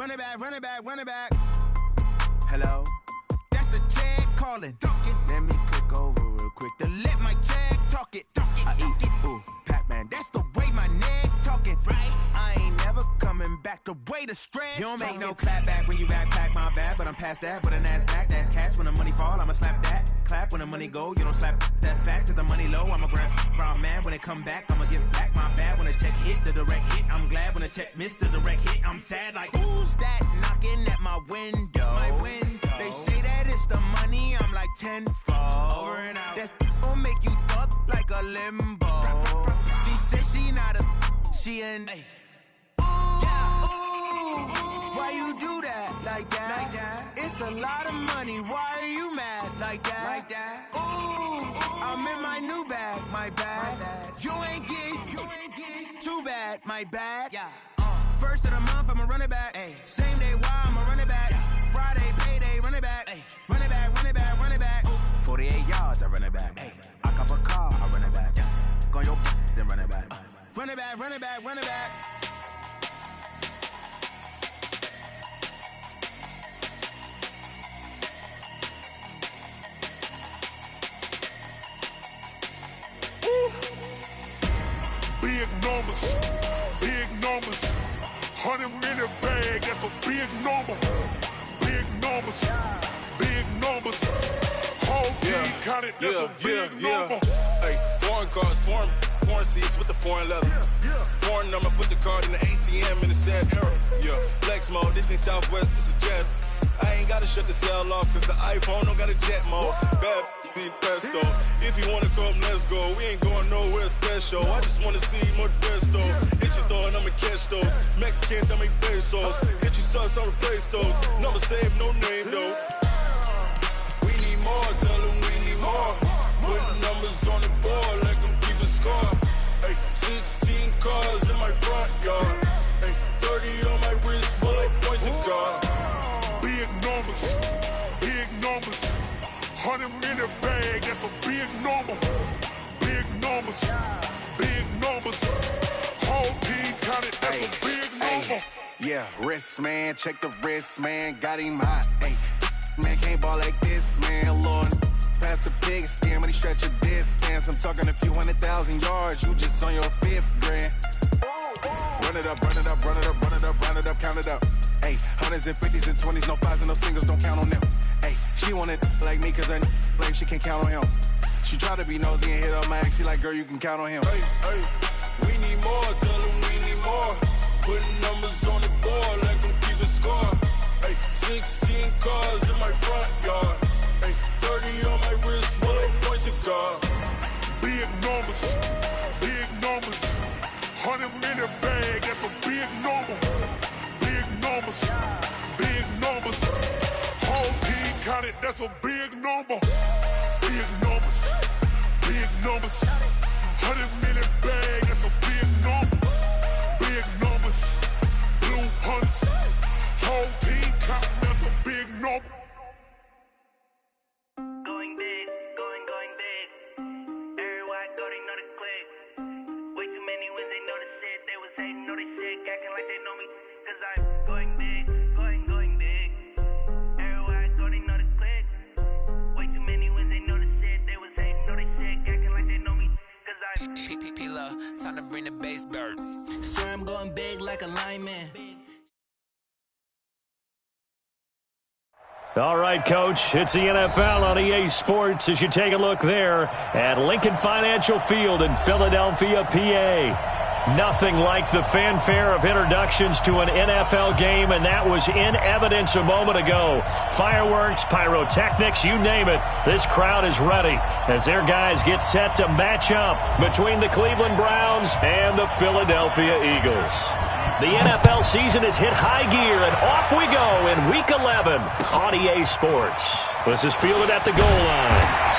Run it back, run it back, run it back. Hello? That's the Jag calling. Let me click over real quick to let my Jag talk it. I eat it, ooh, Pac-Man. That's the way my neck talking. Right? I ain't never coming back the way the stress. You don't make no clap back when you backpack, my bad, but I'm past that. But a NASDAQ, that's cash. When the money fall, I'ma slap that. Clap when the money go, you don't slap. That's facts. If the money low, I'ma grab brown man. When it come back, I'ma give back my bad. When the check hit, the direct hit, I'm glad. When the check missed the direct hit, I'm sad. Like, who's that knocking at my window? My window. They say that it's the money, I'm like tenfold. Over and out. That's gon' make you up like a limbo. She said she not a, she an. Ooh, yeah. Ooh, why you do that like that? It's a lot of money. Why are you mad like that? Ooh, I'm in my new bag, my bad. You ain't get too bad, my bad. Yeah. First of the month, I'ma run it back. Ay. Same day, why I'ma run it back. Friday, payday, run it back. Ay. Run it back, run it back, run it back. 48 yards, I run it back. Ay. I cop a car, I run it back. Go on your then run it back. Run it back, run it back, run it back. Big numbers, big numbers. 100-minute bag, that's a big number. Big numbers, big numbers. Whole team counted, that's a big number. Hey, foreign cars, foreign seats with the foreign leather. Foreign number, put the card in the ATM in the sad era. Yeah, flex mode, this ain't Southwest, this is jet. I ain't gotta shut the cell off, cause the iPhone don't got a jet mode. Bad need pesto. If you wanna come, let's go. We ain't going nowhere special. I just wanna see more desto. Hit your throw and I'ma catch those. Mexican, I make pesos. Hit your sauce, I'll replace those. Number save, no name though. We need more, tell them we need more. Putting numbers on the board, let them keep a score. Hey, 16 cars in my front yard. Hey, 30 on my wrist, bullet point to God. Big numbers, big numbers. 100-minute bag, that's a big number. Big numbers, big numbers. Whole team counted, that's a big number. Yeah, wrist man, check the wrist man, got him hot. Ay, man can't ball like this, man. Lord, past the pig skin when he stretch a distance. I'm talking a few 100,000 yards, you just on your 5th grand. Run it up, run it up, run it up, run it up, run it up, count it up. Ay, 100s and 50s and 20s, no 5s and no singles, don't count on them. Ay, she want it like me cause her blame, she can't count on him. She try to be nosy and hit up my ex, she like, girl, you can count on him. Hey, we need more, tell them we need more. Putting numbers on the board, let them keep a score. Hey, 16 cars in my front yard. Hey, 30 on my wrist, bullet point to God. Big numbers, big numbers. 100-minute bag, that's a big number. Big numbers, big numbers. Whole team counted, that's a big number. Big numbers, big numbers. 100-minute bag, that's a big number. Big numbers, blue hunts. Whole team counting, that's a big number. Going big, going big. Everywhere I go, they know the click. Way too many wins, they know the shit. They was hating, know they sick, acting like they know me. Cause I'm going big, going big. Everywhere I go, they know the click. Way too many wins, they know the shit. They was hating, know they sick, acting like they know me. Cause I'm P-P-P-Love, time to bring the bass bird. Sir, I'm going big like a lineman. All right, Coach, it's the NFL on EA Sports as you take a look there at Lincoln Financial Field in Philadelphia, PA. Nothing like the fanfare of introductions to an NFL game, and that was in evidence a moment ago. Fireworks, pyrotechnics, you name it. This crowd is ready as their guys get set to match up between the Cleveland Browns and the Philadelphia Eagles. The NFL season has hit high gear, and off we go in Week 11 on EA Sports. This is fielded at the goal line.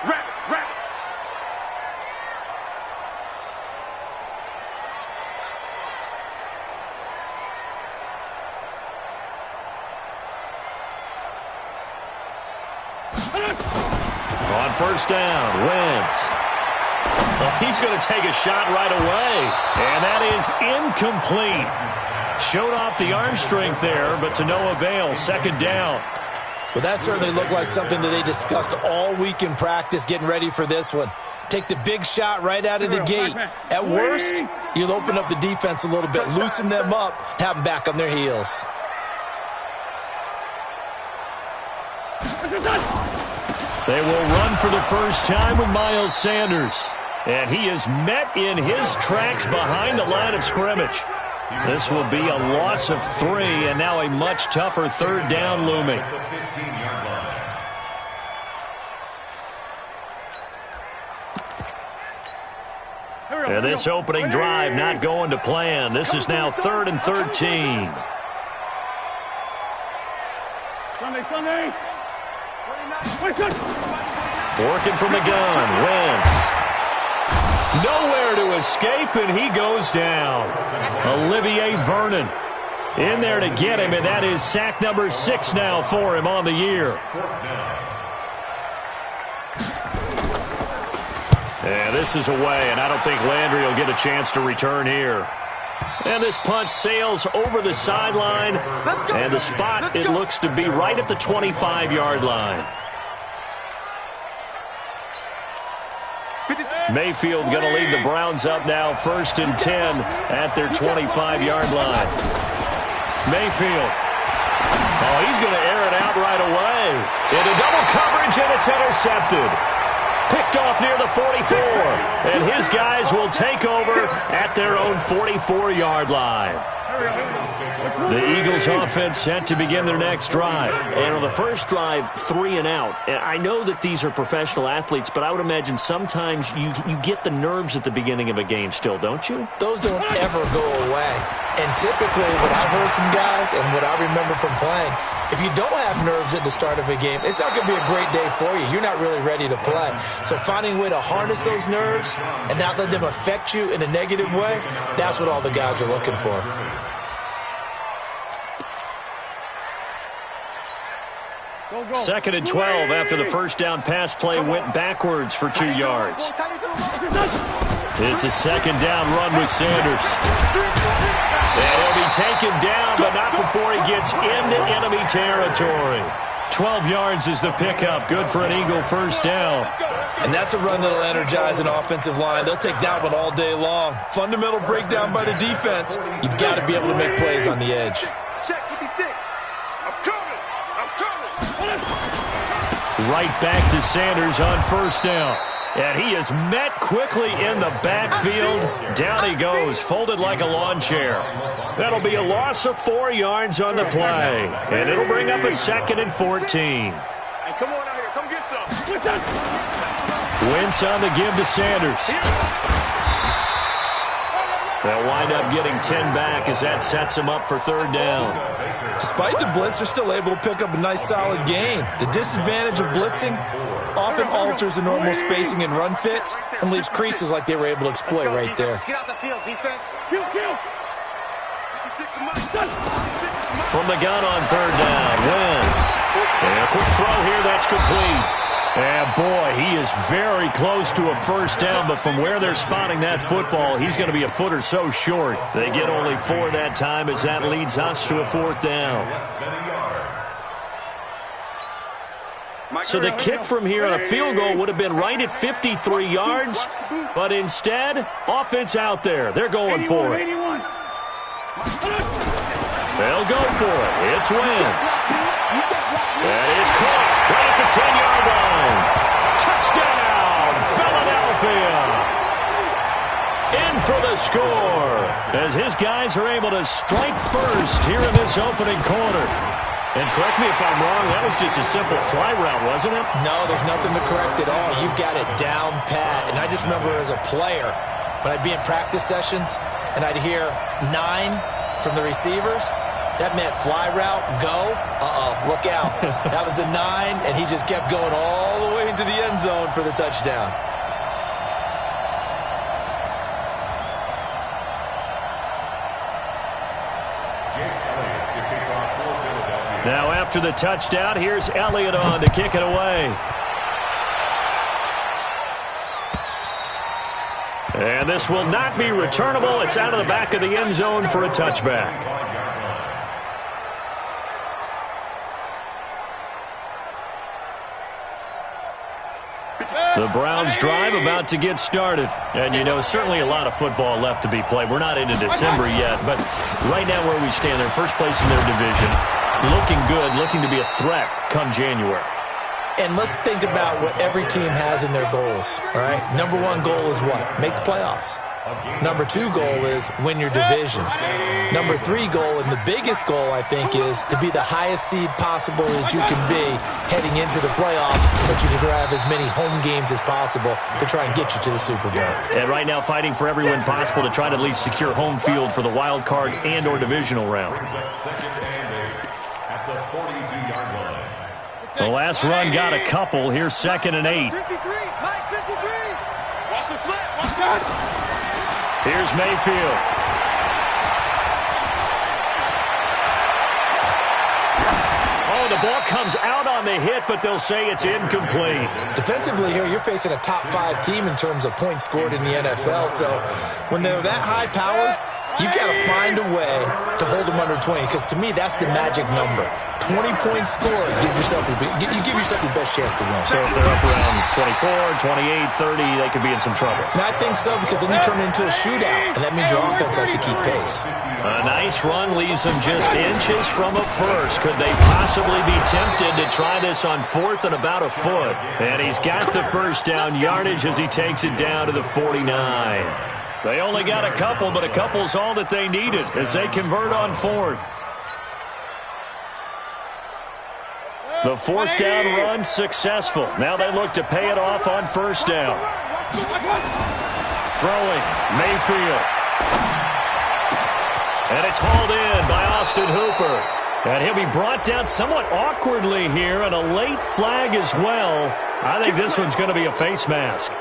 Rapid. On first down, Wentz. Well, he's going to take a shot right away, and that is incomplete. Showed off the arm strength there, but to no avail. Second down. Well, that certainly looked like something that they discussed all week in practice, getting ready for this one. Take the big shot right out of the gate. At worst, you'll open up the defense a little bit, loosen them up, have them back on their heels. They will run for the first time with Miles Sanders. And he is met in his tracks behind the line of scrimmage. This will be a loss of 3, and now a much tougher third down looming. And this opening drive not going to plan. This is now 3rd and 13. Working from the gun, Wentz. Nowhere to escape, and he goes down. Olivier Vernon in there to get him, and that is sack number 6 now for him on the year. And this is away, and I don't think Landry will get a chance to return here. And this punt sails over the sideline, and the spot, it looks to be right at the 25-yard line. Mayfield going to lead the Browns up now, 1st and 10 at their 25-yard line. Mayfield. Oh, he's going to air it out right away. Into double coverage, and it's intercepted. Picked off near the 44, and his guys will take over at their own 44-yard line. The Eagles offense set to begin their next drive. And on the first drive, 3 and out. And I know that these are professional athletes, but I would imagine sometimes you get the nerves at the beginning of a game still, don't you? Those don't ever go away. And typically what I've heard from guys and what I remember from playing, if you don't have nerves at the start of a game, it's not going to be a great day for you. You're not really ready to play. So finding a way to harness those nerves and not let them affect you in a negative way, that's what all the guys are looking for. Second and 12 after the first down pass play went backwards for 2 yards. It's a second down run with Sanders. And he'll be taken down, but not before he gets into enemy territory. 12 yards is the pickup. Good for an Eagle first down. And that's a run that'll energize an offensive line. They'll take that one all day long. Fundamental breakdown by the defense. You've got to be able to make plays on the edge. Right back to Sanders on first down. And he is met quickly in the backfield. Down he goes, folded like a lawn chair. That'll be a loss of 4 yards on the play. And it'll bring up a 2nd and 14. Hey, come on out here. Come get some. Wentz on the give to Sanders. They'll wind up getting 10 back as that sets him up for third down. Despite the blitz, they're still able to pick up a nice, solid gain. The disadvantage of blitzing often alters the normal spacing and run fits and leaves creases like they were able to exploit right there. Get out the field, defense. From the gun on third down, Wentz. And a quick throw here, that's complete. And boy, he is very close to a first down, but from where they're spotting that football, he's going to be a foot or so short. They get only 4 that time as that leads us to a 4th down. So the kick from here on a field goal would have been right at 53 yards, but instead, offense out there. They're going for it. They'll go for it. It's Wentz. That is caught right at the 10-yard line. Touchdown, Philadelphia. In for the score as his guys are able to strike first here in this opening quarter. And correct me if I'm wrong, that was just a simple fly route, wasn't it? No, there's nothing to correct at all. You've got it down pat. And I just remember as a player, when I'd be in practice sessions and I'd hear 9 from the receivers, that meant fly route, go, look out. That was the 9, and he just kept going all the way into the end zone for the touchdown. Now after the touchdown, here's Elliott on to kick it away. And this will not be returnable. It's out of the back of the end zone for a touchback. The Browns drive about to get started. And, you know, certainly a lot of football left to be played. We're not into December yet, but right now where we stand, they're first place in their division. Looking good, looking to be a threat come January. And let's think about what every team has in their goals, all right? Number one goal is what? Make the playoffs. Number two goal is win your division. Number three goal, and the biggest goal, I think, is to be the highest seed possible that you can be heading into the playoffs so that you can have as many home games as possible to try and get you to the Super Bowl. And right now fighting for every win possible to try to at least secure home field for the wild card and or divisional round. The last run got a couple. Here's 2nd and 8. 53, Mike 53. Watch the slant. Watch that. Here's Mayfield. Oh, the ball comes out on the hit, but they'll say it's incomplete. Defensively here, you're facing a top 5 team in terms of points scored in the NFL. So when they're that high-powered, you've got to find a way to hold them under 20, because to me, that's the magic number. 20 points scored, you give yourself your best chance to win. So if they're up around 24, 28, 30, they could be in some trouble. And I think so, because then you turn it into a shootout, and that means your offense has to keep pace. A nice run leaves them just inches from a first. Could they possibly be tempted to try this on 4th and about a foot? And he's got the first down yardage as he takes it down to the 49. They only got a couple, but a couple's all that they needed as they convert on 4th. The 4th down run successful. Now they look to pay it off on 1st down. Throwing, Mayfield. And it's hauled in by Austin Hooper. And he'll be brought down somewhat awkwardly here, and a late flag as well. I think this one's going to be a face mask.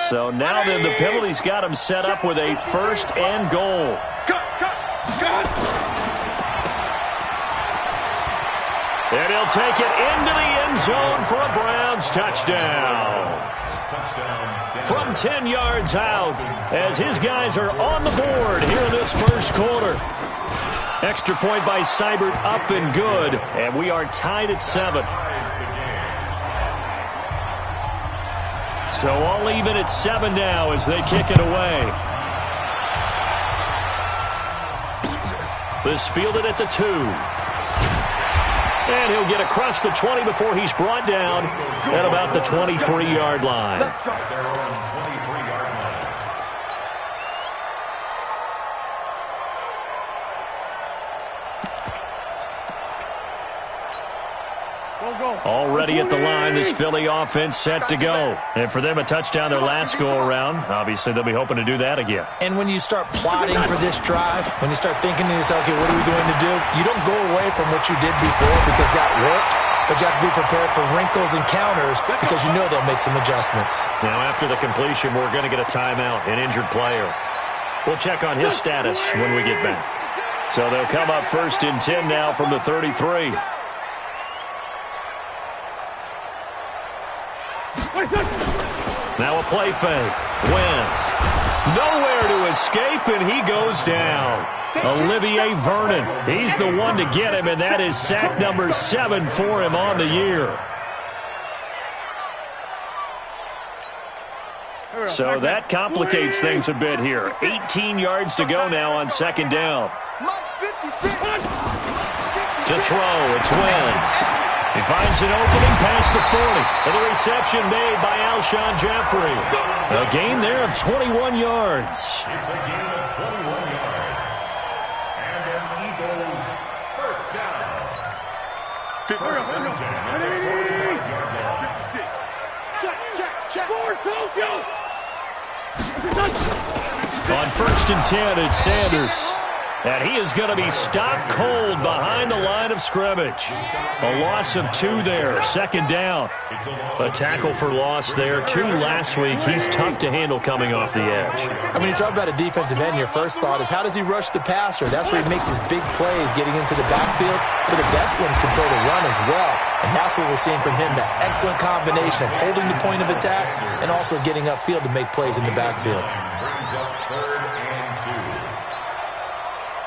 So now then the penalty's got him set up with a 1st and goal. And he'll take it into the end zone for a Browns touchdown. From 10 yards out as his guys are on the board here in this first quarter. Extra point by Seibert up and good. And we are tied at 7. So all even at 7 now as they kick it away. This fielded at the 2. And he'll get across the 20 before he's brought down at about the 23-yard line. Already at the line, this Philly offense set to go. And for them, a touchdown their last go-around. Obviously, they'll be hoping to do that again. And when you start plotting for this drive, when you start thinking to yourself, okay, what are we going to do? You don't go away from what you did before because that worked, but you have to be prepared for wrinkles and counters because you know they'll make some adjustments. Now, after the completion, we're going to get a timeout, an injured player. We'll check on his status when we get back. So they'll come up 1st and 10 now from the 33. Now a play fake. Wentz. Nowhere to escape, and he goes down. Olivier Vernon. He's the one to get him, and that is sack number 7 for him on the year. So that complicates things a bit here. 18 yards to go now on 2nd down. To throw, it's Wentz. He finds an opening past the 40. And the reception made by Alshon Jeffrey. A gain there of 21 yards. It's a gain of 21 yards. And an Eagles first down. 56. Check. On 1st and 10, it's Sanders. And he is going to be stopped cold behind the line of scrimmage. A loss of 2 there, 2nd down. A tackle for loss there, 2 last week. He's tough to handle coming off the edge. And when you talk about a defensive end, your first thought is how does he rush the passer? That's where he makes his big plays getting into the backfield. But the best ones can throw the run as well. And that's what we're seeing from him, that excellent combination of holding the point of attack and also getting upfield to make plays in the backfield.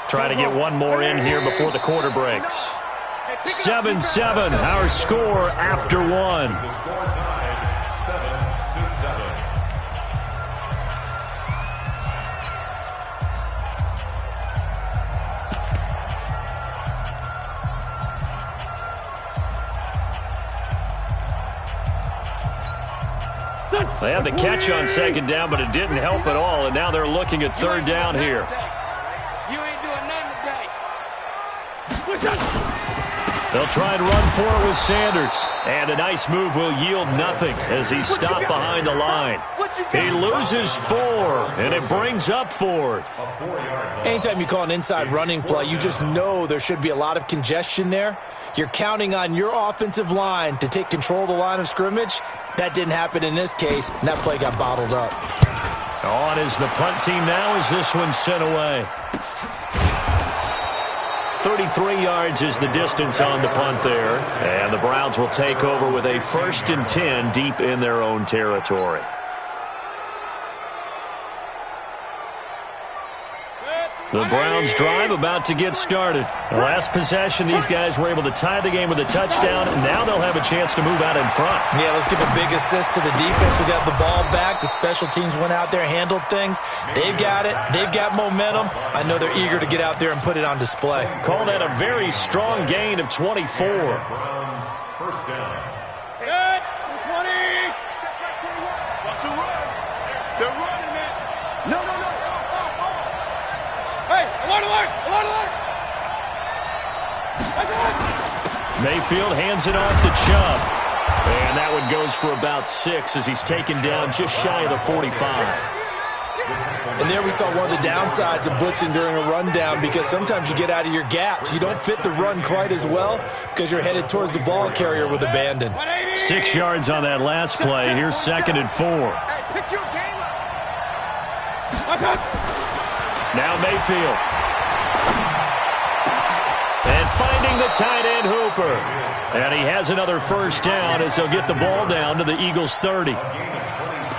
Try to get one more in here before the quarter breaks. 7-7, our score after 1. They had the catch on 2nd down, but it didn't help at all, and now they're looking at 3rd down here. They'll try and run for it with Sanders. And a nice move will yield nothing as he's stopped behind the line. He loses 4, and it brings up 4th. Anytime you call an inside running play, you just know there should be a lot of congestion there. You're counting on your offensive line to take control of the line of scrimmage. That didn't happen in this case, and that play got bottled up. On is the punt team now as this one's sent away. 33 yards is the distance on the punt there. And the Browns will take over with a 1st and 10 deep in their own territory. The Browns drive about to get started. The last possession, these guys were able to tie the game with a touchdown. Now they'll have a chance to move out in front. Yeah, let's give a big assist to the defense who got the ball back. The special teams went out there, handled things. They've got it. They've got momentum. I know they're eager to get out there and put it on display. Call that a very strong gain of 24. Browns, 1st down. Good. 20. What's the run? They're running it. No. Hey, I want to learn. Mayfield hands it off to Chubb. And that one goes for about 6 as he's taken down just shy of the 45. And there we saw one of the downsides of blitzing during a rundown because sometimes you get out of your gaps. You don't fit the run quite as well because you're headed towards the ball carrier with abandon. 6 yards on that last play. Here's 2nd and 4. Hey, pick your game up. Now Mayfield. And finding the tight end Hooper. And he has another 1st down as they'll get the ball down to the Eagles' 30.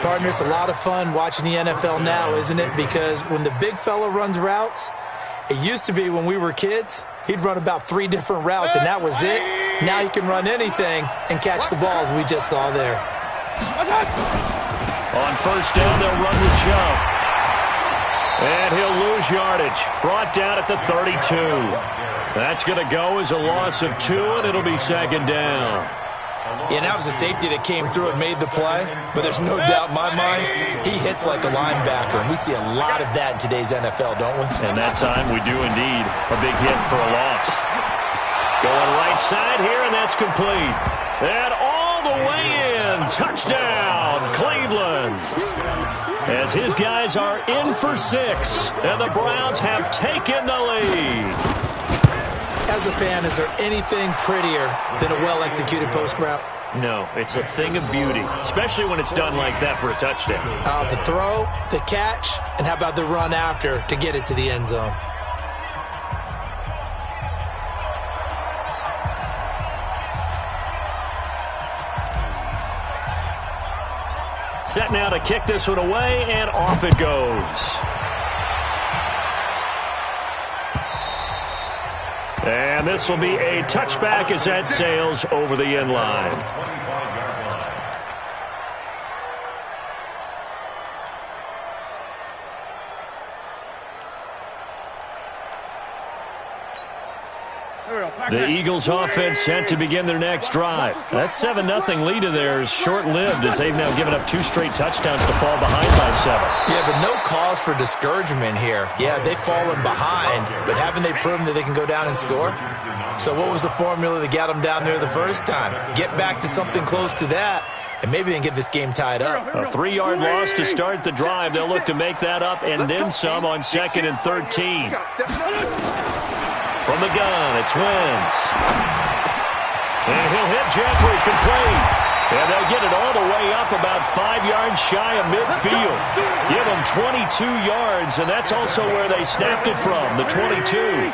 Partner, it's a lot of fun watching the NFL now, isn't it? Because when the big fella runs routes, it used to be when we were kids, he'd run about 3 different routes, and that was it. Now he can run anything and catch the balls we just saw there. On 1st down, they'll run with Chubb. And he'll lose yardage. Brought down at the 32. That's going to go as a loss of 2, and it'll be 2nd down. Yeah, that was a safety that came through and made the play, but there's no doubt in my mind he hits like a linebacker, and we see a lot of that in today's NFL, don't we? And that time we do indeed. A big hit for a loss. Going right side here, and that's complete. And all the way in. Touchdown, Cleveland. As his guys are in for 6, and the Browns have taken the lead. As a fan, is there anything prettier than a well-executed post route? No, it's a thing of beauty, especially when it's done like that for a touchdown. The throw, the catch, and how about the run after to get it to the end zone? Set now to kick this one away, and off it goes. And this will be a touchback as that sails over the end line. The Eagles offense set to begin their next drive. That 7-0 lead of theirs short-lived as they've now given up 2 straight touchdowns to fall behind by 7. Yeah, but no cause for discouragement here. Yeah, they've fallen behind, but haven't they proven that they can go down and score? So what was the formula that got them down there the first time? Get back to something close to that, and maybe they can get this game tied up. A 3-yard loss to start the drive. They'll look to make that up and then some on 2nd and 13. From the gun, it's Wentz. And he'll hit Jeffrey complete. And they'll get it all the way up about 5 yards shy of midfield. Give them 22 yards, and that's also where they snapped it from, the 22.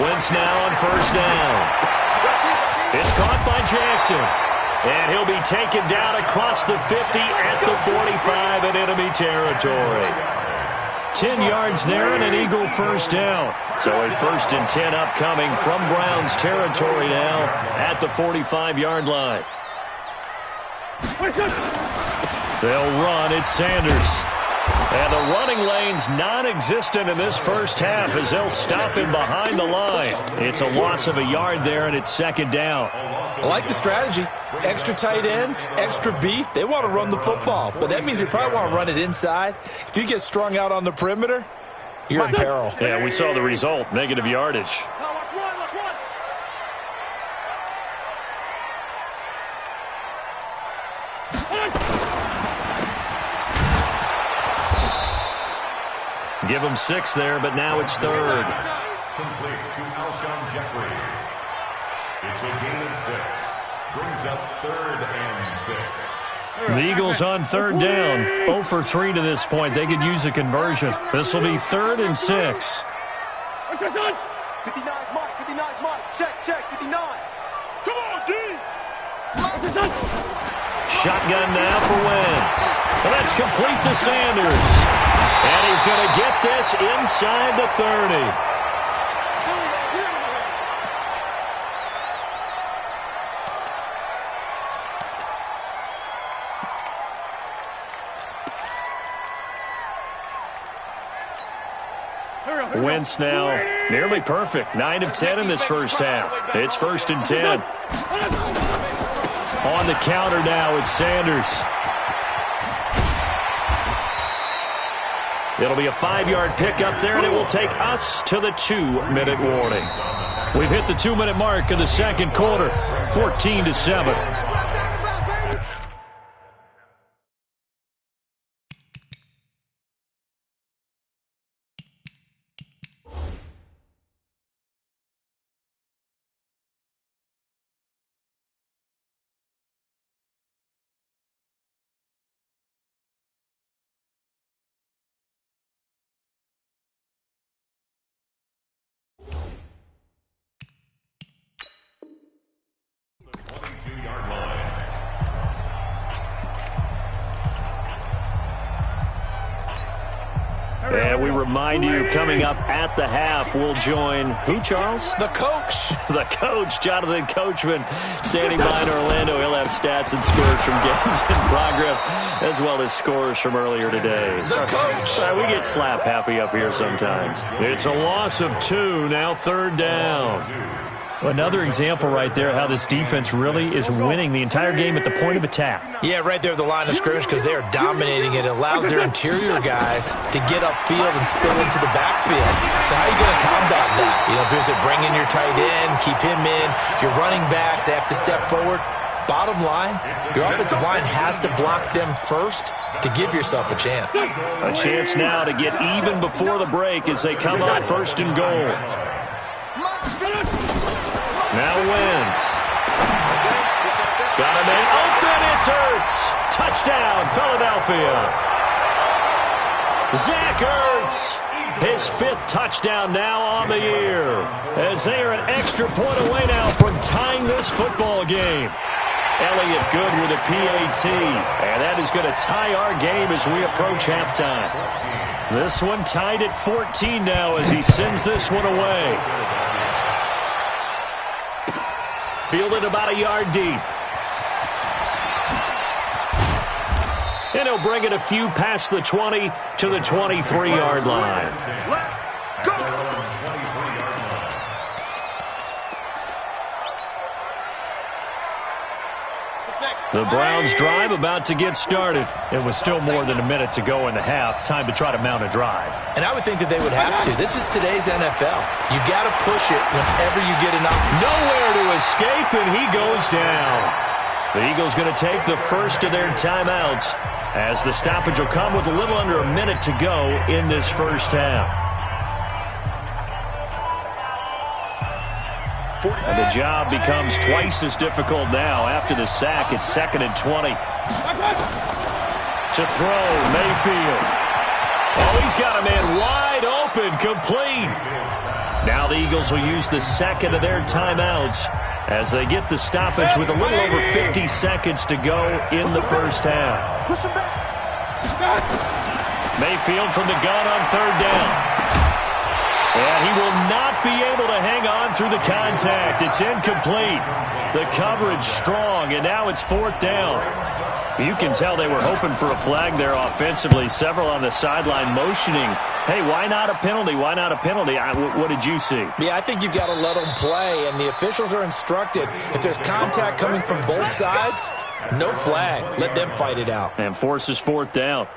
Wentz now on 1st down. It's caught by Jackson. And he'll be taken down across the 50 at the 45 in enemy territory. 10 yards there and an Eagle 1st down. So a 1st and 10 upcoming from Browns territory now at the 45-yard line. They'll run. It's Sanders. And the running lane's non-existent in this first half as they'll stop him behind the line. It's a loss of a yard there, and it's 2nd down. I like the strategy. Extra tight ends, extra beef. They want to run the football, but that means they probably want to run it inside. If you get strung out on the perimeter, you're in peril. Yeah, we saw the result, negative yardage. Give him 6 there, but now it's 3rd. Complete to Alshon Jeffrey. It's a gain of 6. Brings up 3rd and 6. The Eagles on 3rd down. 0 for 3 to this point. They could use a conversion. This will be 3rd and 6. 59, Mike. 59, Mike. Check. 59. Come on, D. Shotgun now for Wentz. And that's complete to Sanders. And he's going to get this inside the 30. Wentz now nearly perfect. 9 of 10 in this first half. It's 1st and 10. On the counter now, it's Sanders. It'll be a 5-yard pickup there, and it will take us to the 2-minute warning. We've hit the 2-minute mark of the second quarter, 14-7. And we remind you, coming up at the half, we'll join who, Charles? The coach. The coach, Jonathan Coachman, standing by in Orlando. He'll have stats and scores from games in progress, as well as scores from earlier today. The coach. We get slap happy up here sometimes. It's a loss of 2, now 3rd down. Another example right there how this defense really is winning the entire game at the point of attack. Yeah, right there at the line of scrimmage because they are dominating it. It allows their interior guys to get upfield and spill into the backfield. So how are you going to combat that? You know, if you bring in your tight end, keep him in, your running backs, they have to step forward. Bottom line, your offensive line has to block them first to give yourself a chance. A chance now to get even before the break as they come up 1st and goal. Now Wentz. Got him in. Open, it's Ertz. Touchdown, Philadelphia. Zach Ertz. His 5th touchdown now on the year. As they are an extra point away now from tying this football game. Elliott good with a PAT. And that is going to tie our game as we approach halftime. This one tied at 14 now as he sends this one away. Fielded about a yard deep. And he'll bring it a few past the 20 to the 23-yard line. The Browns drive about to get started. It was still more than a minute to go in the half. Time to try to mount a drive. And I would think that they would have to. This is today's NFL. You got to push it whenever you get an opportunity. Nowhere to escape, and he goes down. The Eagles going to take the first of their timeouts as the stoppage will come with a little under a minute to go in this first half. And the job becomes twice as difficult now. After the sack, it's 2nd and 20. To throw, Mayfield. Oh, he's got a man wide open, complete. Now the Eagles will use the second of their timeouts as they get the stoppage with a little over 50 seconds to go in the first half. Mayfield from the gun on 3rd down. And he will not be able to hang on through the contact. It's incomplete. The coverage strong, and now it's 4th down. You can tell they were hoping for a flag there offensively. Several on the sideline motioning, hey, why not a penalty? Why not a penalty? What did you see? Yeah, I think you've got to let them play, and the officials are instructed. If there's contact coming from both sides, no flag. Let them fight it out. And forces 4th down.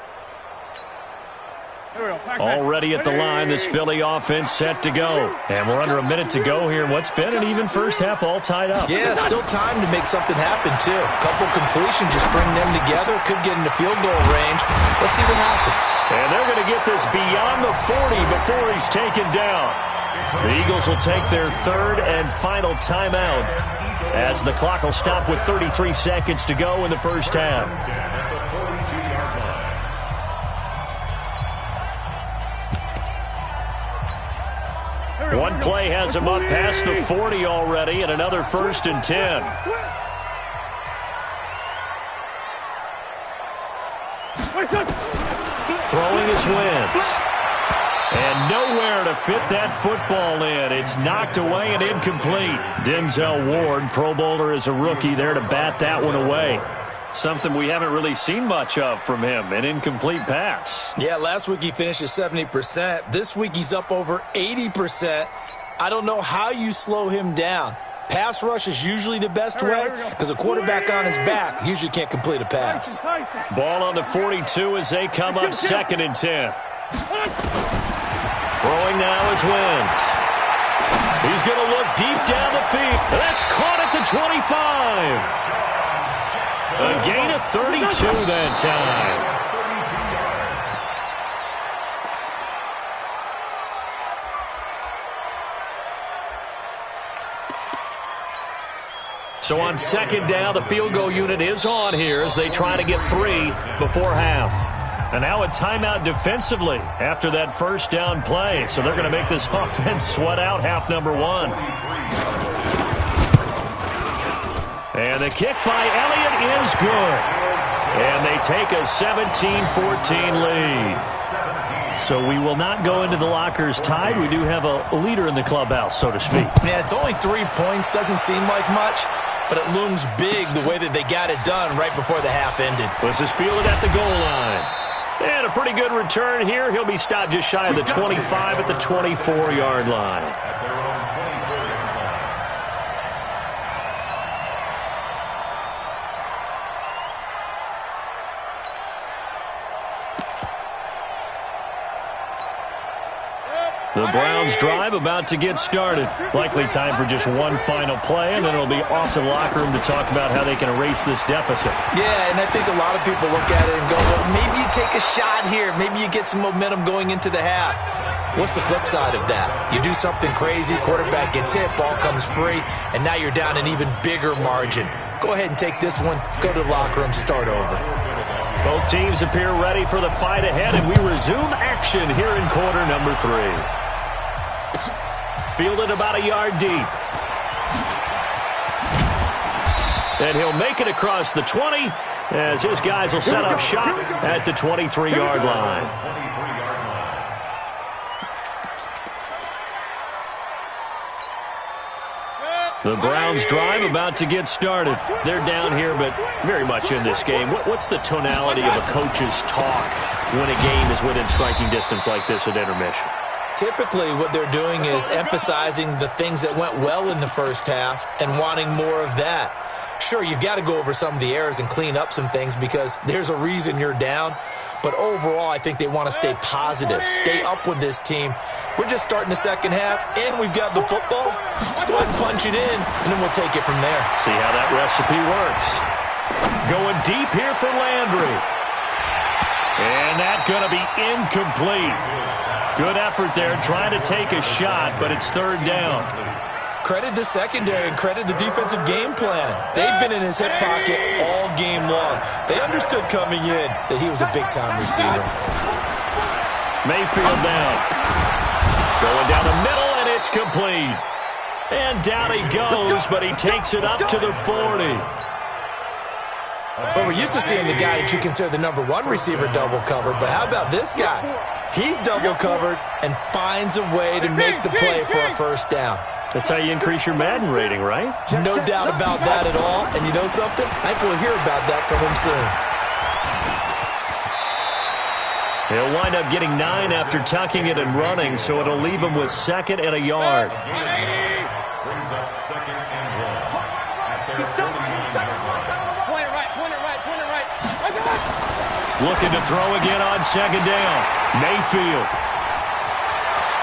Already at the line, this Philly offense set to go. And we're under a minute to go here in what's been an even first half, all tied up. Yeah, still time to make something happen, too. A couple completions, just string them together. Could get into field goal range. Let's see what happens. And they're going to get this beyond the 40 before he's taken down. The Eagles will take their 3rd and final timeout as the clock will stop with 33 seconds to go in the first half. One play has him up past the 40 already, and another 1st and 10. Throwing his Wentz. And nowhere to fit that football in. It's knocked away and incomplete. Denzel Ward, Pro Bowler as a rookie, there to bat that one away. Something we haven't really seen much of from him, an incomplete pass. Yeah, last week he finished at 70%. This week he's up over 80%. I don't know how you slow him down. Pass rush is usually the best way because a quarterback on his back usually can't complete a pass. Ball on the 42 as they come up 2nd and 10. Throwing now is Wentz. He's going to look deep down the field. That's caught at the 25. A gain of 32 that time. So on 2nd down, the field goal unit is on here as they try to get 3 before half. And now a timeout defensively after that 1st down play. So they're going to make this offense sweat out half number 1. And the kick by Elliott is good. And they take a 17-14 lead. So we will not go into the lockers tied. We do have a leader in the clubhouse, so to speak. Yeah, it's only 3 points. Doesn't seem like much, but it looms big the way that they got it done right before the half ended. This is fielded at the goal line. And a pretty good return here. He'll be stopped just shy of the 25 at the 24-yard line. The Browns drive about to get started. Likely time for just one final play, and then it'll be off to the locker room to talk about how they can erase this deficit. Yeah, and I think a lot of people look at it and go, well, maybe you take a shot here. Maybe you get some momentum going into the half. What's the flip side of that? You do something crazy, quarterback gets hit, ball comes free, and now you're down an even bigger margin. Go ahead and take this one, go to the locker room, start over. Both teams appear ready for the fight ahead, and we resume action here in quarter number 3. Fielded about a yard deep. And he'll make it across the 20 as his guys will set up shop at the 23-yard line. The Browns drive about to get started. They're down here, but very much in this game. What's the tonality of a coach's talk when a game is within striking distance like this at intermission? Typically, what they're doing is emphasizing the things that went well in the first half and wanting more of that. Sure, you've got to go over some of the errors and clean up some things because there's a reason you're down. But overall, I think they want to stay positive, stay up with this team. We're just starting the second half, and we've got the football. Let's go ahead and punch it in, and then we'll take it from there. See how that recipe works. Going deep here for Landry. And that's going to be incomplete. Good effort there, trying to take a shot, but it's third down. Credit the secondary and credit the defensive game plan. They've been in his hip pocket all game long. They understood coming in that he was a big-time receiver. Mayfield down. Going down the middle, and it's complete. And down he goes, but he takes it up to the 40. But we're used to seeing the guy that you consider the number one receiver double covered. But how about this guy? He's double covered and finds a way to make the play for a first down. That's how you increase your Madden rating, right? No doubt about that at all. And you know something? I think we'll hear about that from him soon. He'll wind up getting 9 after tucking it and running, so it'll leave him with 2nd and a yard. Brings up 2nd and 1 at their 49-yard line. Point it right. Looking to throw again on 2nd down. Mayfield.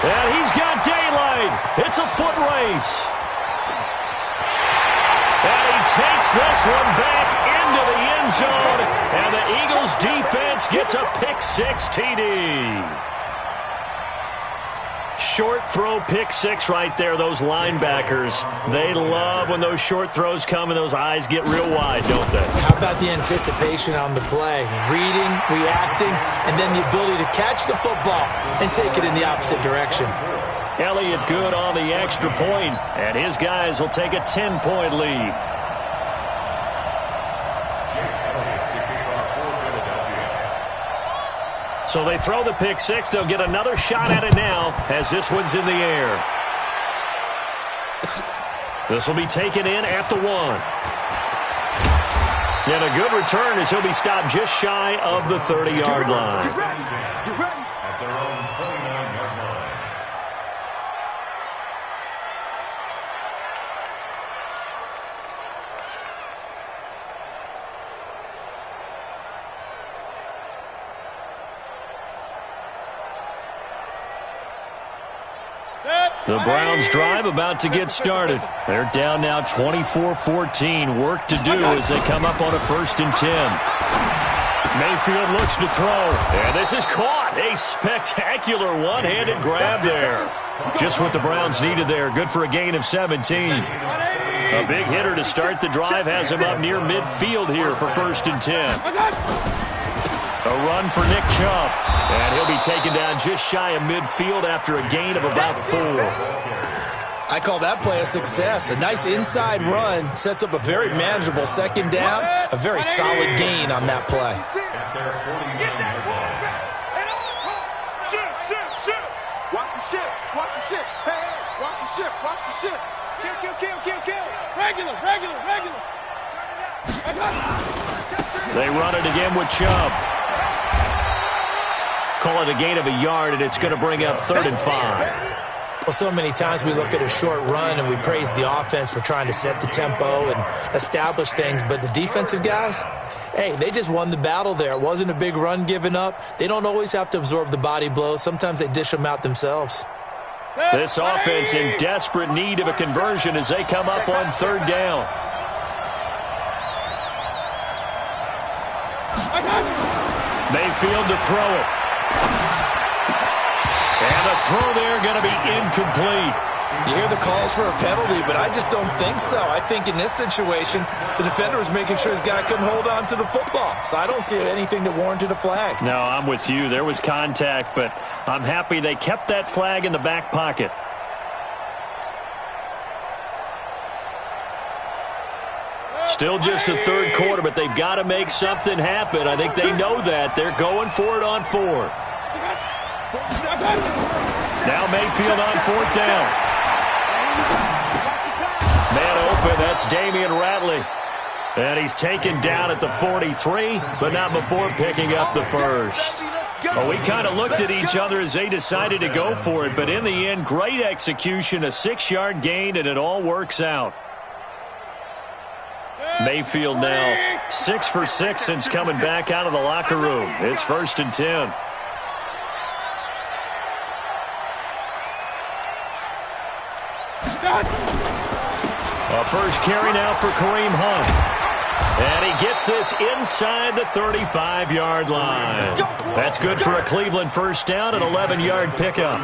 And he's got daylight. It's a foot race. And he takes this one back into the end zone. And the Eagles defense gets a pick-6 TD. Short throw pick-6 right there, those linebackers. They love when those short throws come and those eyes get real wide, don't they? How about the anticipation on the play? Reading, reacting, and then the ability to catch the football and take it in the opposite direction. Elliott good on the extra point, and his guys will take a 10-point lead. So they throw the pick-6. They'll get another shot at it now as this one's in the air. This will be taken in at the 1. And a good return as he'll be stopped just shy of the 30-yard line. At their own 29-yard line. The Browns drive about to get started. They're down now 24-14. Work to do as they come up on a 1st and 10. Mayfield looks to throw. And this is caught. A spectacular one-handed grab there. Just what the Browns needed there. Good for a gain of 17. A big hitter to start the drive has him up near midfield here for 1st and 10. A run for Nick Chubb. And he'll be taken down just shy of midfield after a gain of about 4. I call that play a success. A nice inside run sets up a very manageable 2nd down. A very solid gain on that play. At their 49-yard line. Watch the ship. Hey, watch the ship. Kill. Regular. They run it again with Chubb. Call it a gain of a yard, and it's going to bring up 3rd and 5. Well, so many times we look at a short run and we praise the offense for trying to set the tempo and establish things, but the defensive guys, hey, they just won the battle there. It wasn't a big run given up. They don't always have to absorb the body blows. Sometimes they dish them out themselves. This offense in desperate need of a conversion as they come up on 3rd down. Mayfield to throw it. And the throw there going to be incomplete. You hear the calls for a penalty, but I just don't think so. I think in this situation, the defender was making sure his guy couldn't hold on to the football. So I don't see anything that warranted a flag. No, I'm with you. There was contact, but I'm happy they kept that flag in the back pocket. Still just the 3rd quarter, but they've got to make something happen. I think they know that. They're going for it on 4th. Now Mayfield on 4th down. Man open, that's Damian Ratley. And he's taken down at the 43, but not before picking up the 1st. Well, we kind of looked at each other as they decided to go for it, but in the end, great execution, a 6-yard gain, and it all works out. Mayfield now 6 for 6 since coming back out of the locker room. It's 1st and 10. A first carry now for Kareem Hunt. And he gets this inside the 35-yard line. That's good for a Cleveland first down, an 11-yard pickup.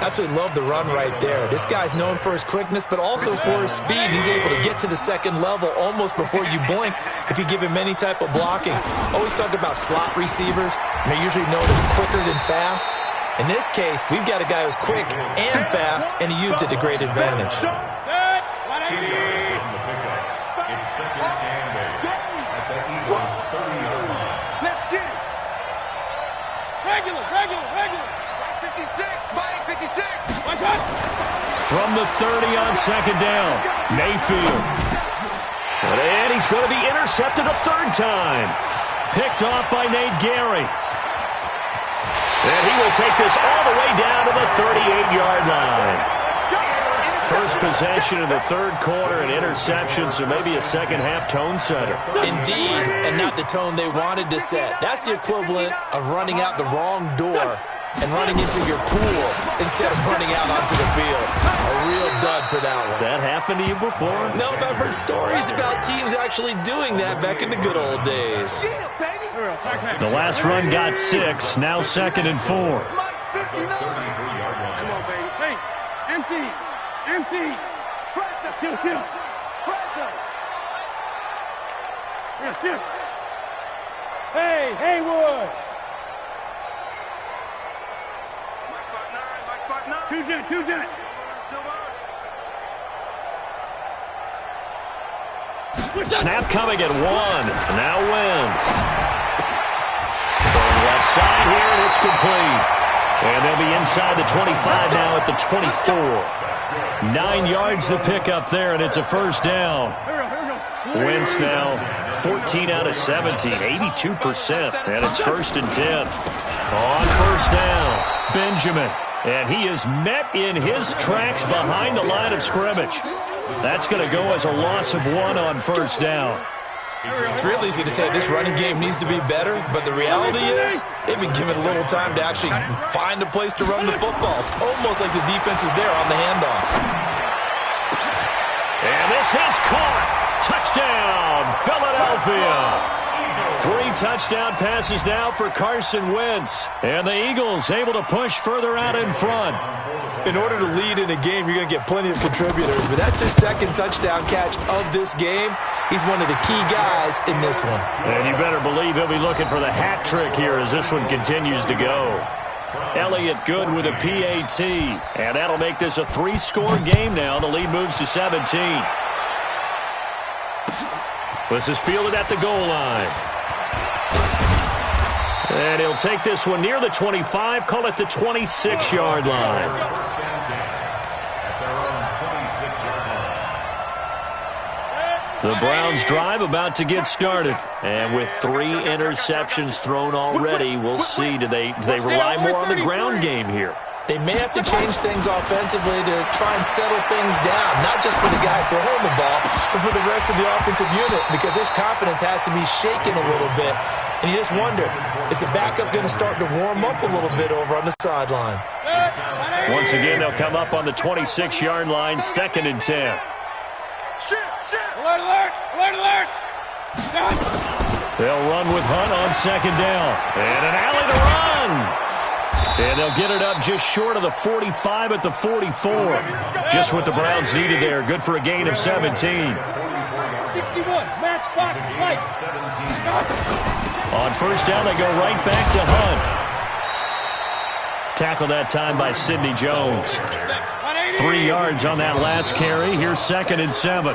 Absolutely love the run right there. This guy's known for his quickness, but also for his speed. He's able to get to the second level almost before you blink if you give him any type of blocking. Always talk about slot receivers, and they're usually known as quicker than fast. In this case, we've got a guy who's quick and fast, and he used it to great advantage. 2 yards from the pickup. It's 2nd and 8 at the Eagles' 30-yard line. Let's get it. Regular. 56, Mike, 56. From the 30 on 2nd down, Mayfield. And he's going to be intercepted a 3rd time. Picked off by Nate Gary. And he will take this all the way down to the 38-yard line. First possession in the 3rd quarter, an interception, so maybe a second-half tone setter. Indeed, and not the tone they wanted to set. That's the equivalent of running out the wrong door and running into your pool instead of running out onto the field. A real dud for that one. Has that happened to you before? No, but I've heard stories about teams actually doing that back in the good old days. The last run got 6, now 2nd and 4. Come on, baby. Hey, empty. Kill. Yes. Hey, Haywood. Mike 5'9". 2 jet. Snap coming at 1. Now Wentz. From left side here, and it's complete. And they'll be inside the 25 now at the 24. 9 yards to pick up there, and it's a first down. Wentz now 14 out of 17, 82%, and it's 1st and 10. On first down, Benjamin. And he is met in his tracks behind the line of scrimmage. That's going to go as a loss of 1 on first down. It's real easy to say this running game needs to be better, but the reality is they've been given a little time to actually find a place to run the football. It's almost like the defense is there on the handoff. And this is caught. Touchdown, Philadelphia. 3 touchdown passes now for Carson Wentz. And the Eagles able to push further out in front. In order to lead in a game, you're going to get plenty of contributors, but that's his 2nd touchdown catch of this game. He's one of the key guys in this one. And you better believe he'll be looking for the hat trick here as this one continues to go. Elliott Good with a PAT. And that'll make this a 3-score game now. The lead moves to 17. This is fielded at the goal line. And he'll take this one near the 25, call it the 26-yard line. The Browns drive about to get started. And with 3 interceptions thrown already, we'll see. Do they rely more on the ground game here? They may have to change things offensively to try and settle things down, not just for the guy throwing the ball, but for the rest of the offensive unit, because his confidence has to be shaken a little bit. And you just wonder, is the backup going to start to warm up a little bit over on the sideline? Once again, they'll come up on the 26-yard line, 2nd and 10. Alert! They'll run with Hunt on 2nd down. And an alley to run. And they'll get it up just short of the 45 at the 44. Just what the Browns needed there. Good for a gain of 17. 61, matchbox, lights. On first down, they go right back to Hunt. Tackled that time by Sidney Jones. 3 yards on that last carry. Here's 2nd and 7.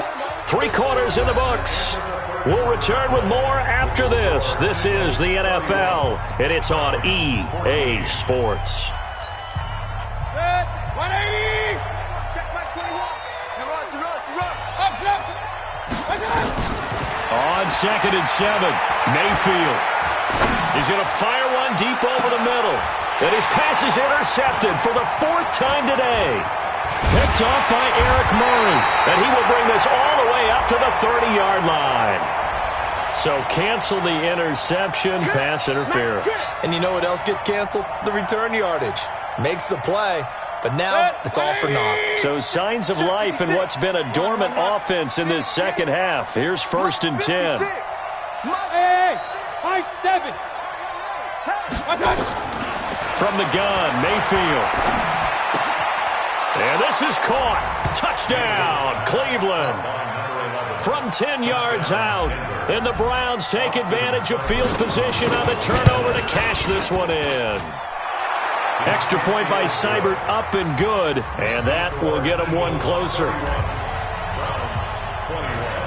3 quarters in the books. We'll return with more after this. This is the NFL, and it's on EA Sports. 180. Check my 21. On 2nd and 7, Mayfield. He's going to fire one deep over the middle. And his pass is intercepted for the 4th time today. Picked off by Eric Murray. And he will bring this all the way up to the 30-yard line. So cancel the interception, pass interference. And you know what else gets canceled? The return yardage. Makes the play, but now it's all for naught. So signs of life in what's been a dormant offense in this second half. Here's 1st and 10. Hey, high 7. From the gun, Mayfield. And this is caught. Touchdown, Cleveland. From 10 yards out. And the Browns take advantage of field position on the turnover to cash this one in. Extra point by Seibert, up and good. And that will get them one closer.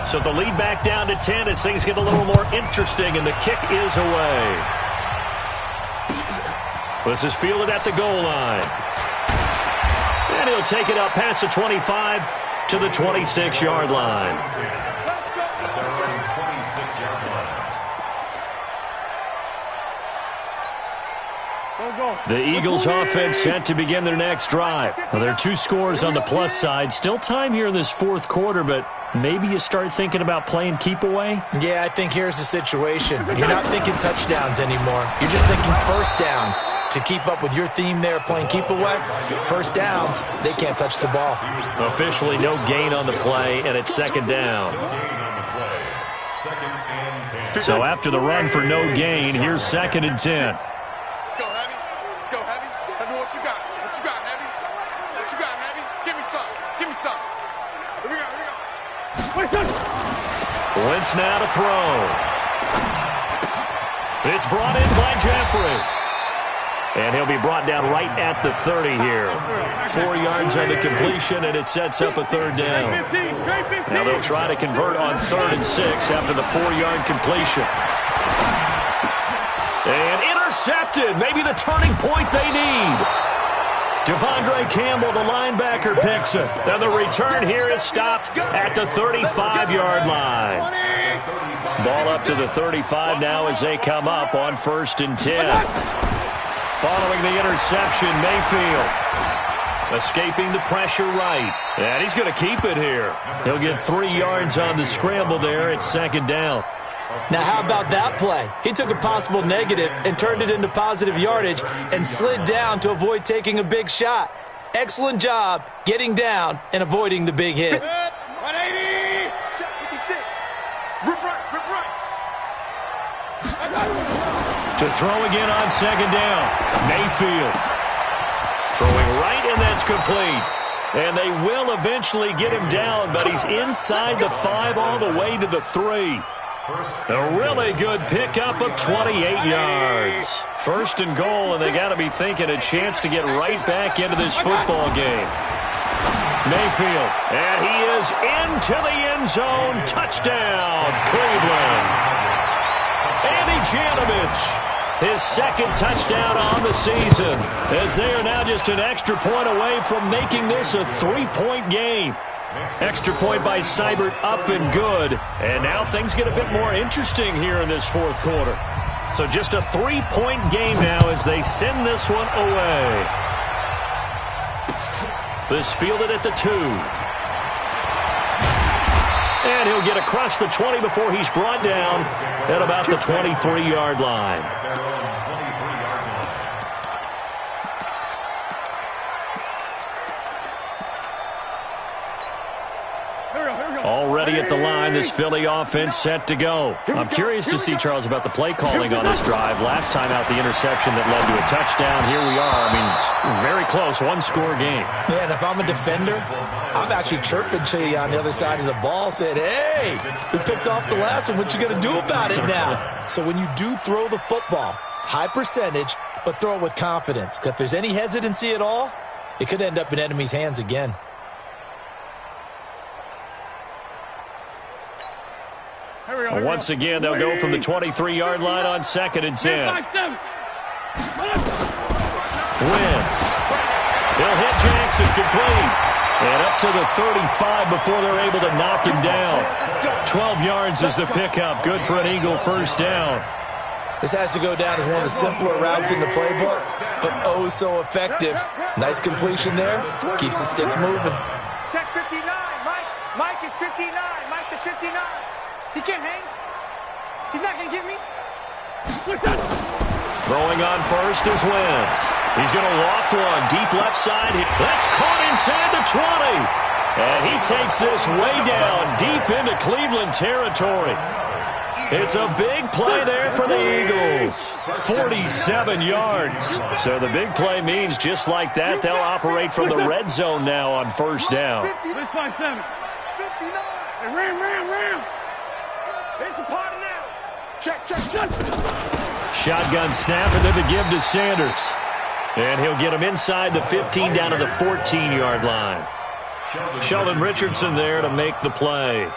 So the lead back down to 10 as things get a little more interesting, and the kick is away. This is fielded at the goal line. And he'll take it up past the 25 to the 26-yard line. The Eagles offense set to begin their next drive. Well, there are 2 scores on the plus side. Still time here in this 4th quarter, but maybe you start thinking about playing keep away? Yeah, I think here's the situation. You're not thinking touchdowns anymore. You're just thinking first downs. To keep up with your theme there, playing keep away, first downs, they can't touch the ball. Officially no gain on the play, and it's 2nd down. So after the run for no gain, here's 2nd and 10. Let's go, Heavy. Let's go, Heavy. Heavy, what you got? What you got, Heavy? What you got, Heavy? Give me some. Give me some. Here we go, here we go. Wentz now to throw. It's brought in by Jeffrey. And he'll be brought down right at the 30 here. 4 yards on the completion, and it sets up a 3rd down. Now they'll try to convert on 3rd and 6 after the 4-yard completion. And intercepted. Maybe the turning point they need. Devondre Campbell, the linebacker, picks it. And the return here is stopped at the 35-yard line. Ball up to the 35 now as they come up on 1st and 10. Following the interception, Mayfield escaping the pressure right. And he's going to keep it here. He'll get 3 yards on the scramble there at 2nd down. Now, how about that play? He took a possible negative and turned it into positive yardage and slid down to avoid taking a big shot. Excellent job getting down and avoiding the big hit. 180. Shot 56. Rip right. To throw again on 2nd down. Mayfield throwing right, and that's complete. And they will eventually get him down, but he's inside the 5 all the way to the 3. A really good pickup of 28 yards. 1st and goal, and they got to be thinking a chance to get right back into this football game. Mayfield, and he is into the end zone. Touchdown, Cleveland. Andy Janovich, his 2nd touchdown on the season, as they are now just an extra point away from making this a 3-point game. Extra point by Seibert, up and good. And now things get a bit more interesting here in this 4th quarter. So just a 3-point game now as they send this one away. This fielded at the 2. And he'll get across the 20 before he's brought down at about the 23-yard line. Already at the line, this Philly offense set to go. I'm curious to see, Charles, about the play calling on this drive. Last time out, the interception that led to a touchdown. Here we are. I mean, very close, 1-score game. Man, if I'm a defender, I'm actually chirping to you on the other side of the ball, saying, hey, we picked off the last one. What you going to do about it now? So when you do throw the football, high percentage, but throw it with confidence. Because if there's any hesitancy at all, it could end up in enemy's hands again. Once again, they'll go from the 23-yard line on 2nd and 10. Wentz. He'll hit Jackson complete. And up to the 35 before they're able to knock him down. 12 yards is the pickup. Good for an Eagle 1st down. This has to go down as one of the simpler routes in the playbook, but oh so effective. Nice completion there. Keeps the sticks moving. Check 59, Mike. Mike is 59. Mike the 59. He can't hang. He's not going to get me. Throwing on first is Wentz. He's going to loft one. Deep left side. That's caught inside the 20. And he takes this way down deep into Cleveland territory. It's a big play there for the Eagles. 47 yards. So the big play means just like that, they'll operate from the red zone now on first down. 59. Ram. It's a party now. Check. Shotgun snap and then the give to Sanders. And he'll get him inside the 15 down to the 14-yard line. Sheldon Richardson there to make the play.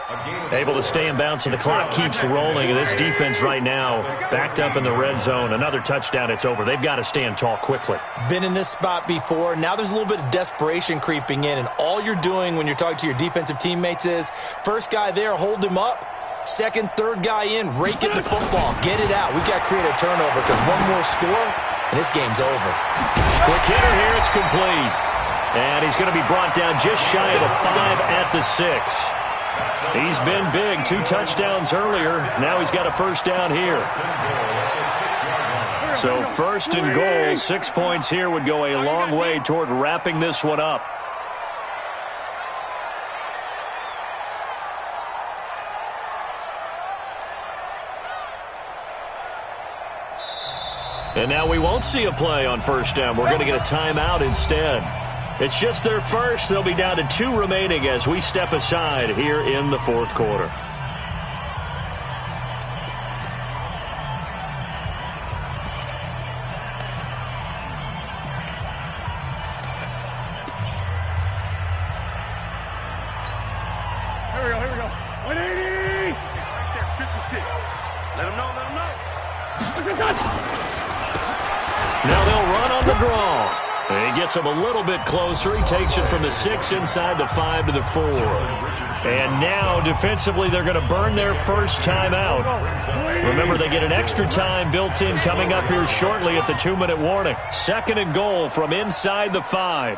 Able to stay in bounds, and the clock keeps rolling. And this defense right now backed up in the red zone. Another touchdown, it's over. They've got to stand tall quickly. Been in this spot before. Now there's a little bit of desperation creeping in, and all you're doing when you're talking to your defensive teammates is first guy there, hold him up. Second, third guy in, rake it the football. Get it out. We've got to create a turnover because one more score, and this game's over. Quick hitter here, it's complete. And he's going to be brought down just shy of the 5 at the 6. He's been big. 2 touchdowns earlier. Now he's got a first down here. So first and goal, 6 points here would go a long way toward wrapping this one up. And now we won't see a play on first down. We're going to get a timeout instead. It's just their first. They'll be down to 2 remaining as we step aside here in the fourth quarter. Here we go. 180. Right there, 56. Let him know. Now they'll run on the draw. And he gets him a little bit closer. He takes it from the 6 inside the 5 to the 4. And now defensively they're going to burn their first timeout. Remember, they get an extra time built in coming up here shortly at the 2-minute warning. Second and goal from inside the 5.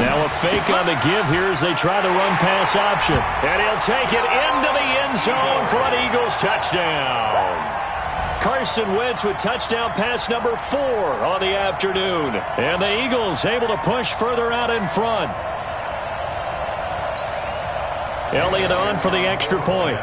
Now a fake on the give here as they try the run pass option. And he'll take it into the end zone for an Eagles touchdown. Carson Wentz with touchdown pass number 4 on the afternoon. And the Eagles able to push further out in front. Elliott on for the extra point.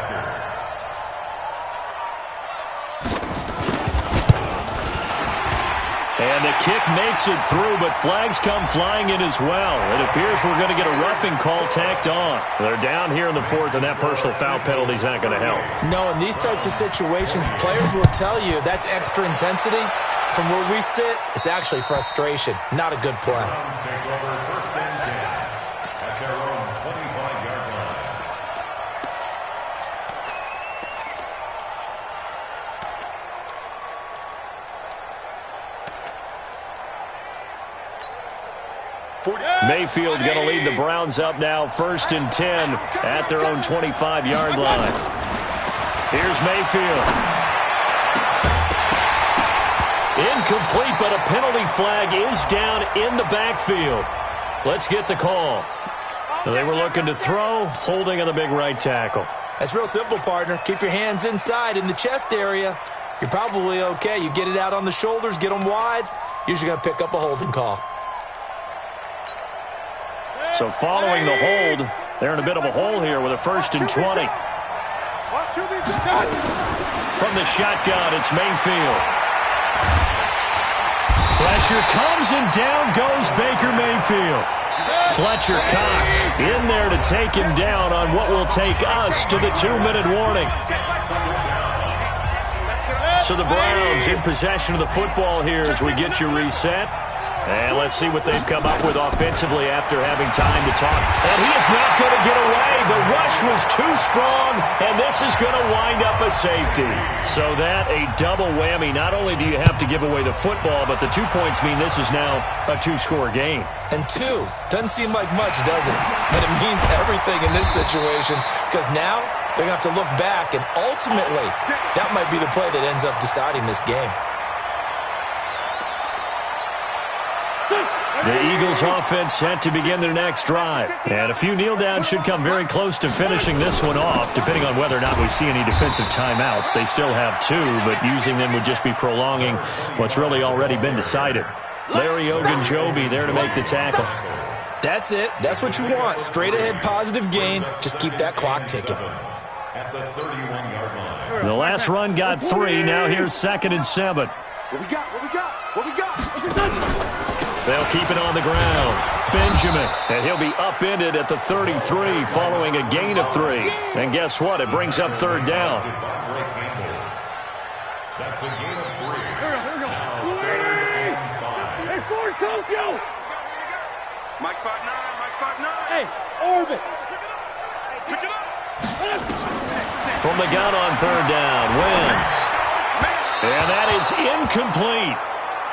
And the kick makes it through, but flags come flying in as well. It appears we're going to get a roughing call tacked on. They're down here in the 4th, and that personal foul penalty is not going to help. No, in these types of situations, players will tell you that's extra intensity. From where we sit, it's actually frustration. Not a good play. Mayfield going to lead the Browns up now, 1st and 10 at their own 25-yard line. Here's Mayfield. Incomplete, but a penalty flag is down in the backfield. Let's get the call. They were looking to throw, holding on the big right tackle. That's real simple, partner. Keep your hands inside in the chest area. You're probably okay. You get it out on the shoulders, get them wide. Usually going to pick up a holding call. So following the hold, they're in a bit of a hole here with a 1st and 20. From the shotgun, it's Mayfield. Pressure comes and down goes Baker Mayfield. Fletcher Cox in there to take him down on what will take us to the 2-minute warning. So the Browns in possession of the football here as we get you reset. And let's see what they've come up with offensively after having time to talk. And he is not going to get away. The rush was too strong, and this is going to wind up a safety. So that a double whammy. Not only do you have to give away the football, but the 2 points mean this is now a 2-score game. And 2 doesn't seem like much, does it? But it means everything in this situation because now they're going to have to look back, and ultimately, that might be the play that ends up deciding this game. The Eagles offense set to begin their next drive. And a few kneel downs should come very close to finishing this one off, depending on whether or not we see any defensive timeouts. They still have 2, but using them would just be prolonging what's really already been decided. Larry Ogunjobi there to make the tackle. That's it. That's what you want. Straight ahead positive gain. Just keep that clock ticking. At the 31-yard line. The last run got 3. Now here's 2nd and 7. What we got? What we got? What we got? They'll keep it on the ground. Benjamin, and he'll be upended at the 33 following a gain of 3. And guess what? It brings up 3rd down. That's a gain of 3. Hey, Ford Tokyo! Mike 5'9", Mike 5'9". Hey, Orbit! Pick it up! From the gun on 3rd down, Wentz. And that is incomplete.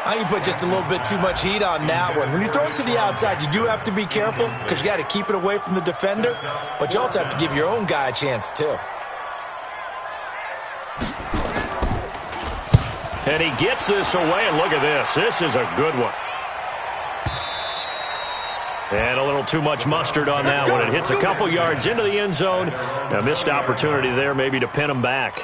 I think you put just a little bit too much heat on that one. When you throw it to the outside, you do have to be careful because you got to keep it away from the defender, but you also have to give your own guy a chance too. And he gets this away, and look at this. This is a good one. And a little too much mustard on that one. It hits a couple yards into the end zone. A missed opportunity there maybe to pin him back.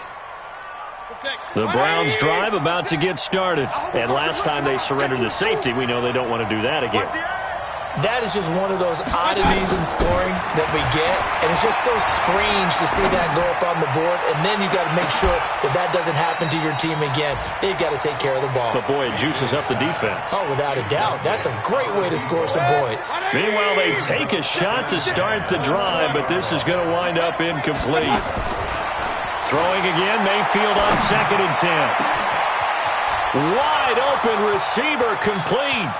The Browns drive about to get started. And last time they surrendered the safety, we know they don't want to do that again. That is just one of those oddities in scoring that we get. And it's just so strange to see that go up on the board. And then you got to make sure that that doesn't happen to your team again. They've got to take care of the ball. But boy, it juices up the defense. Oh, without a doubt. That's a great way to score some points. Meanwhile, they take a shot to start the drive, but this is going to wind up incomplete. Throwing again, Mayfield on 2nd and 10. Wide open receiver complete.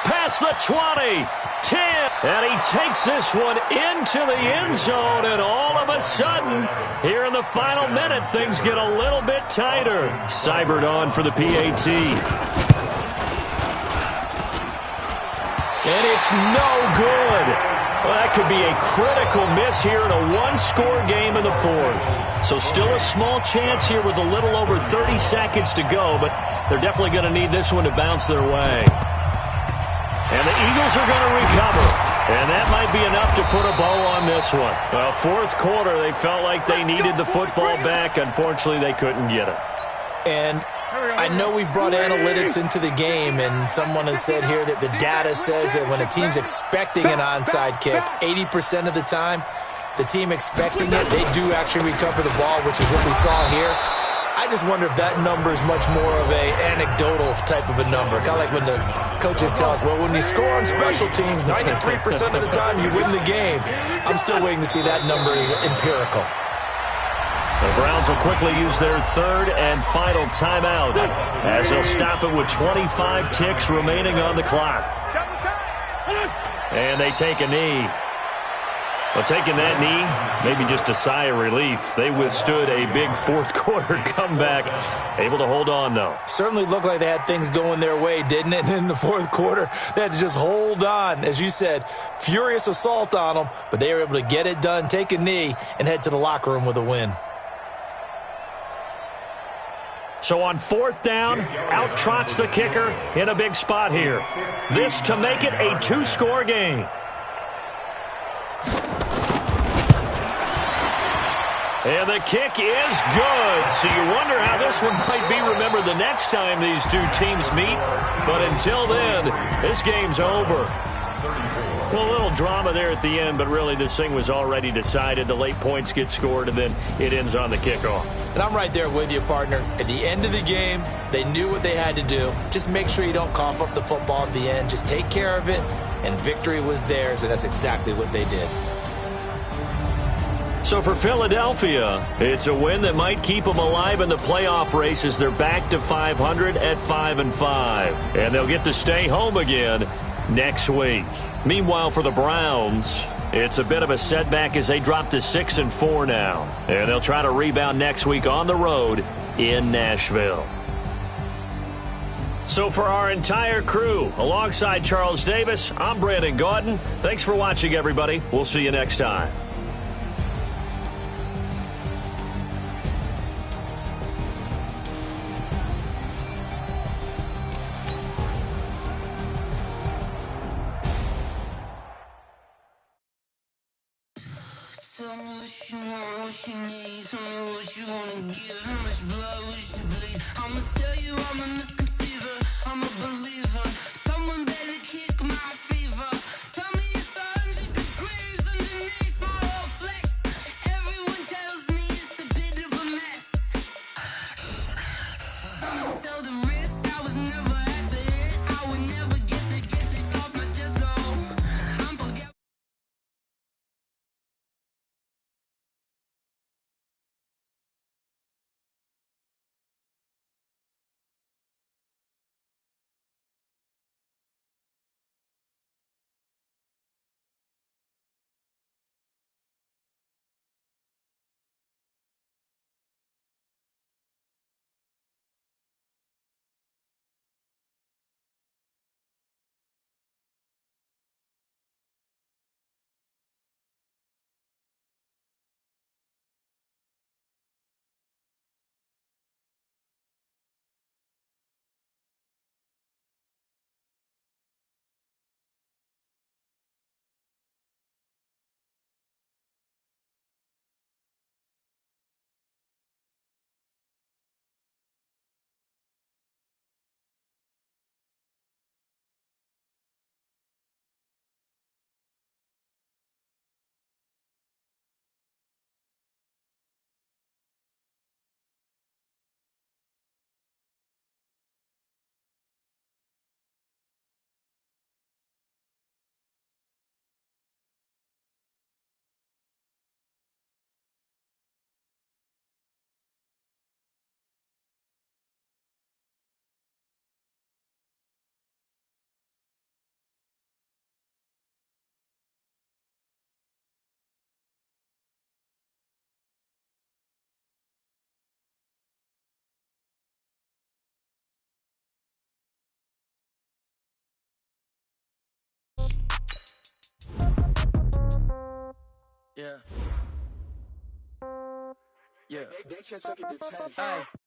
Past the 20, 10. And he takes this one into the end zone, and all of a sudden, here in the final minute, things get a little bit tighter. Seibert on for the PAT. And it's no good. Well, that could be a critical miss here in a one-score game in the 4th. So still a small chance here with a little over 30 seconds to go, but they're definitely going to need this one to bounce their way. And the Eagles are going to recover. And that might be enough to put a bow on this one. Well, 4th quarter, they felt like they needed the football back. Unfortunately, they couldn't get it. And I know we've brought analytics into the game, and someone has said here that the data says that when a team's expecting an onside kick, 80% of the time, the team expecting it, they do actually recover the ball, which is what we saw here. I just wonder if that number is much more of a anecdotal type of a number. Kind of like when the coaches tell us, well, when you score on special teams, 93% of the time you win the game. I'm still waiting to see that number is empirical. The Browns will quickly use their 3rd and final timeout as they'll stop it with 25 ticks remaining on the clock. And they take a knee. Well, taking that knee, maybe just a sigh of relief. They withstood a big 4th quarter comeback. Able to hold on, though. Certainly looked like they had things going their way, didn't it? In the 4th quarter, they had to just hold on. As you said, furious assault on them, but they were able to get it done, take a knee, and head to the locker room with a win. So on 4th down, out trots the kicker in a big spot here. This to make it a 2-score game. And the kick is good. So you wonder how this one might be remembered the next time these two teams meet. But until then, this game's over. Well, a little drama there at the end, but really this thing was already decided. The late points get scored, and then it ends on the kickoff. And I'm right there with you, partner. At the end of the game, they knew what they had to do. Just make sure you don't cough up the football at the end. Just take care of it, and victory was theirs, and that's exactly what they did. So for Philadelphia, it's a win that might keep them alive in the playoff race as they're back to 500 at 5-5. And they'll get to stay home again next week. Meanwhile, for the Browns, it's a bit of a setback as they drop to 6-4 now. And they'll try to rebound next week on the road in Nashville. So for our entire crew, alongside Charles Davis, I'm Brandon Gaudin. Thanks for watching, everybody. We'll see you next time. you want, what you need. Tell me what you wanna give. How much blood would you bleed? I'ma tell you I'm a misconceiver. I'm a believer. Someone better kick my fever. Tell me it's 100 degrees underneath my whole flesh. Everyone tells me it's a bit of a mess. I'ma tell the risk I was never at the end. I would never get this off my chest, no. I'm forget. Yeah. Yeah. They took it to 10. Hey.